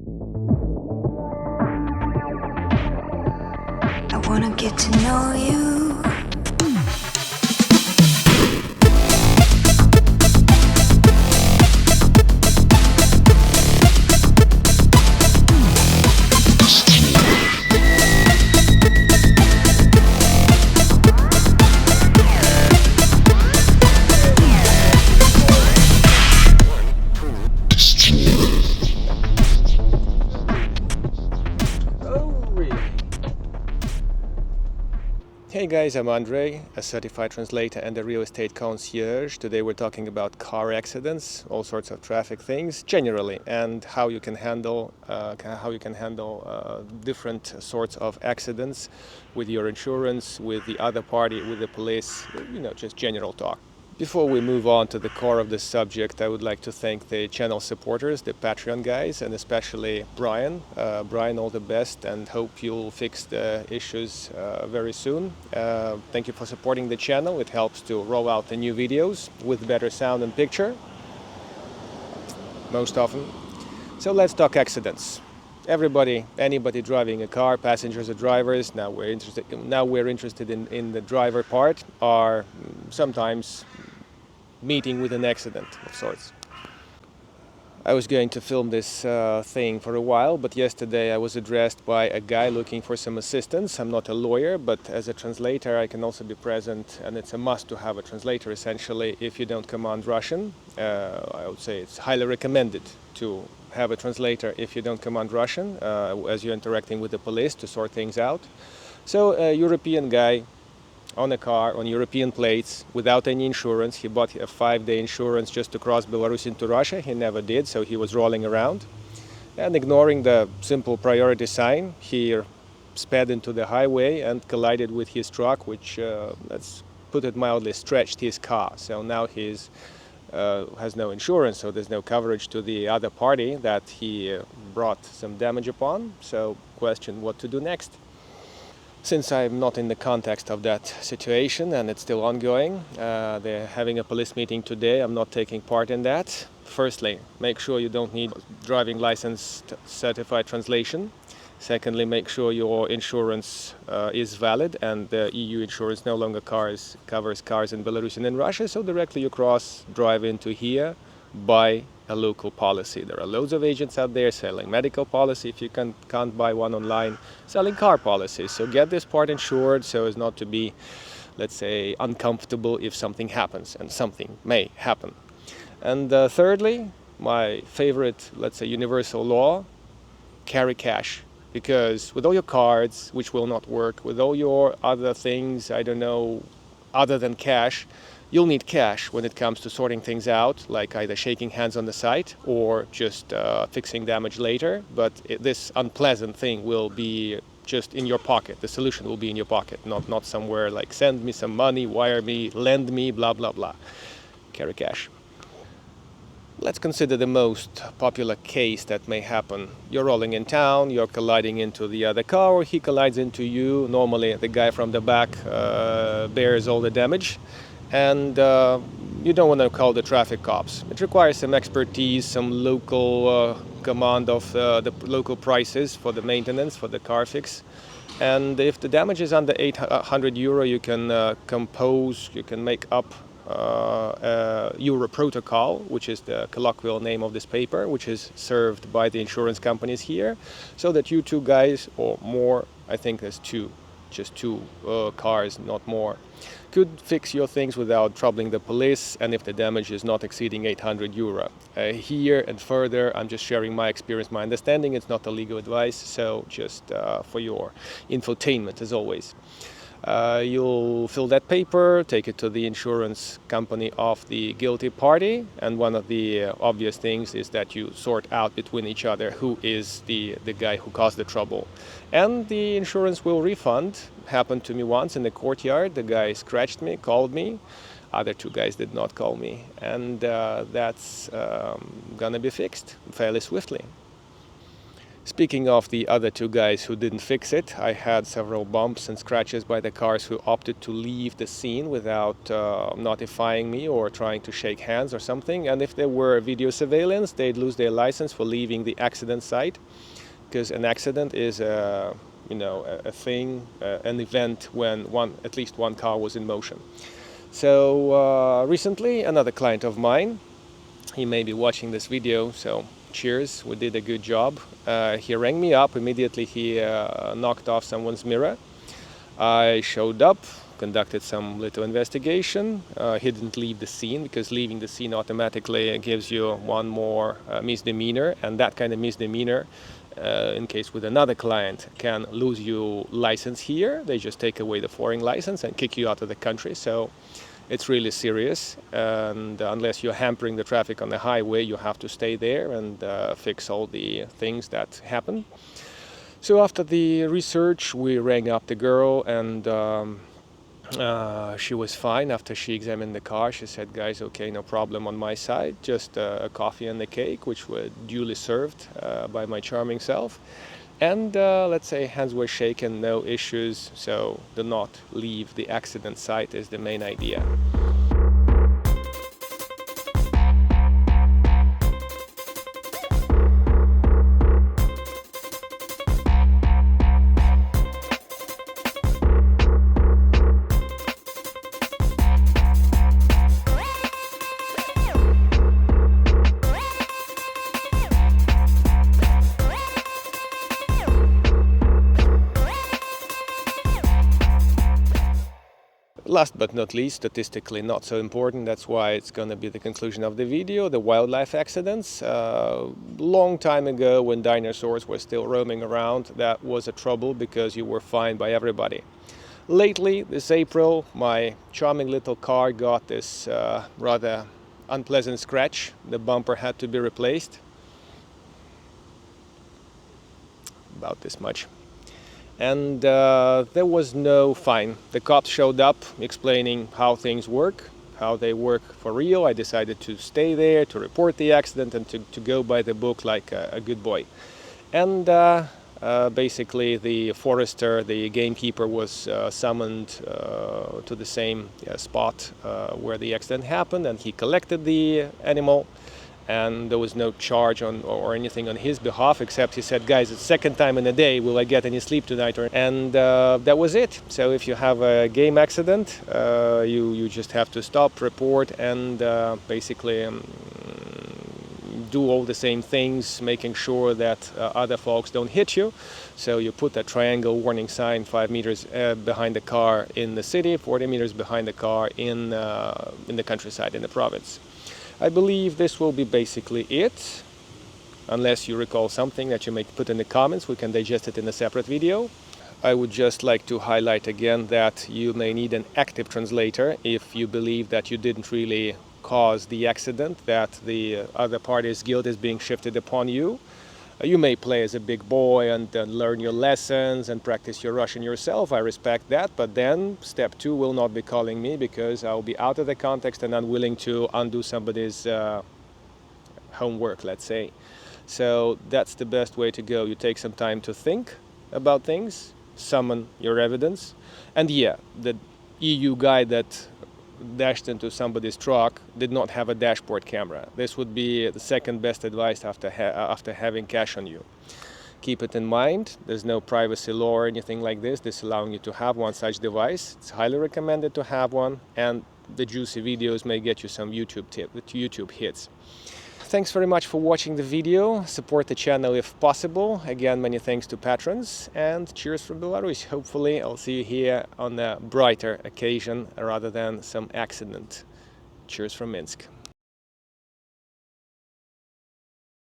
I wanna get to know you. Hey guys, I'm Andrei, a certified translator and a real estate concierge. Today we're talking about car accidents, all sorts of traffic things generally, and how you can handle different sorts of accidents with your insurance, with the other party, with the police, just general talk. Before we move on to the core of this subject, I would like to thank the channel supporters, the Patreon guys, and especially Brian. Brian, all the best, and hope you'll fix the issues very soon. Thank you for supporting the channel. It helps to roll out the new videos with better sound and picture, most often. So let's talk accidents. Anybody driving a car, passengers or drivers, now we're interested in the driver part, are sometimes meeting with an accident of sorts. I was going to film this thing for a while, but yesterday I was addressed by a guy looking for some assistance. I'm not a lawyer, but as a translator I can also be present, and it's a must to have a translator essentially if you don't command Russian. I would say it's highly recommended to have a translator if you don't command Russian, as you're interacting with the police to sort things out. So a European guy on a car, on European plates, without any insurance. He bought a 5-day insurance just to cross Belarus into Russia. He never did, so he was rolling around. And ignoring the simple priority sign, he sped into the highway and collided with his truck, which, let's put it mildly, stretched his car. So now he has no insurance, so there's no coverage to the other party that he brought some damage upon. So question, what to do next? Since I'm not in the context of that situation and it's still ongoing, they're having a police meeting today. I'm not taking part in that. Firstly, make sure you don't need driving license certified translation. Secondly, make sure your insurance is valid and the EU insurance no longer covers cars in Belarus and in Russia. So directly you drive into here, buy a local policy. There are loads of agents out there selling medical policy if you can't buy one online, selling car policies. So get this part insured so as not to be, let's say, uncomfortable if something happens, and something may happen. And thirdly, my favorite, let's say, universal law, carry cash. Because with all your cards, which will not work, with all your other things, I don't know, other than cash, you'll need cash when it comes to sorting things out, like either shaking hands on the site or just fixing damage later. But this unpleasant thing will be just in your pocket. The solution will be in your pocket, not somewhere like send me some money, wire me, lend me, blah, blah, blah. Carry cash. Let's consider the most popular case that may happen. You're rolling in town, you're colliding into the other car, or he collides into you. Normally the guy from the back bears all the damage. And you don't want to call the traffic cops. It requires some expertise, some local command of the local prices for the maintenance, for the car fix. And if the damage is under 800 euro, you can you can make up Euro protocol, which is the colloquial name of this paper, which is served by the insurance companies here, so that you two guys, or more, I think there's just two cars, not more, could fix your things without troubling the police, and if the damage is not exceeding 800 euro. Here and further, I'm just sharing my experience, my understanding. It's not a legal advice, so just for your infotainment as always. You'll fill that paper, take it to the insurance company of the guilty party, and one of the obvious things is that you sort out between each other who is the guy who caused the trouble. And the insurance will refund. Happened to me once in the courtyard. The guy scratched me, called me. Other two guys did not call me. And that's gonna be fixed fairly swiftly. Speaking of the other two guys who didn't fix it, I had several bumps and scratches by the cars who opted to leave the scene without notifying me or trying to shake hands or something. And if there were video surveillance, they'd lose their license for leaving the accident site, because an accident is a thing, an event when at least one car was in motion. So recently, another client of mine, he may be watching this video, so cheers, we did a good job. He rang me up. Immediately he knocked off someone's mirror. I showed up, conducted some little investigation. He didn't leave the scene, because leaving the scene automatically gives you one more misdemeanor, and that kind of misdemeanor, in case with another client, can lose you license here. They just take away the foreign license and kick you out of the country. So it's really serious, and unless you're hampering the traffic on the highway, you have to stay there and fix all the things that happen. So after the research, we rang up the girl, and she was fine. After she examined the car, she said, guys, okay, no problem on my side, just a coffee and a cake, which were duly served by my charming self. And let's say hands were shaken, no issues, so do not leave the accident site is the main idea. Last but not least, statistically not so important, that's why it's going to be the conclusion of the video, the wildlife accidents. Long time ago, when dinosaurs were still roaming around, that was a trouble because you were fined by everybody. Lately, this April, my charming little car got this rather unpleasant scratch. The bumper had to be replaced. About this much. And there was no fine. The cops showed up explaining how things work, how they work for real. I decided to stay there, to report the accident, and to go by the book like a good boy. And basically the forester, the gamekeeper, was summoned to the same spot where the accident happened, and he collected the animal. And there was no charge or anything on his behalf, except he said, guys, it's second time in a day, will I get any sleep tonight? And that was it. So if you have a game accident, you just have to stop, report, and basically do all the same things, making sure that other folks don't hit you. So you put that triangle warning sign 5 meters behind the car in the city, 40 meters behind the car in the countryside, in the province. I believe this will be basically it. Unless you recall something that you may put in the comments, we can digest it in a separate video. I would just like to highlight again that you may need an active translator if you believe that you didn't really cause the accident, that the other party's guilt is being shifted upon you. You may play as a big boy and learn your lessons and practice your Russian yourself. I respect that, but then step 2 will not be calling me, because I'll be out of the context and unwilling to undo somebody's homework, let's say. So that's the best way to go. You take some time to think about things, summon your evidence, and yeah, the EU guy that dashed into somebody's truck did not have a dashboard camera. This would be the second best advice after having cash on you. Keep it in mind. There's no privacy law or anything like this allowing you to have one such device. It's highly recommended to have one, and the juicy videos may get you some YouTube hits. Thanks very much for watching the video. Support the channel if possible. Again, many thanks to patrons, and cheers from Belarus. Hopefully I'll see you here on a brighter occasion rather than some accident. Cheers from Minsk.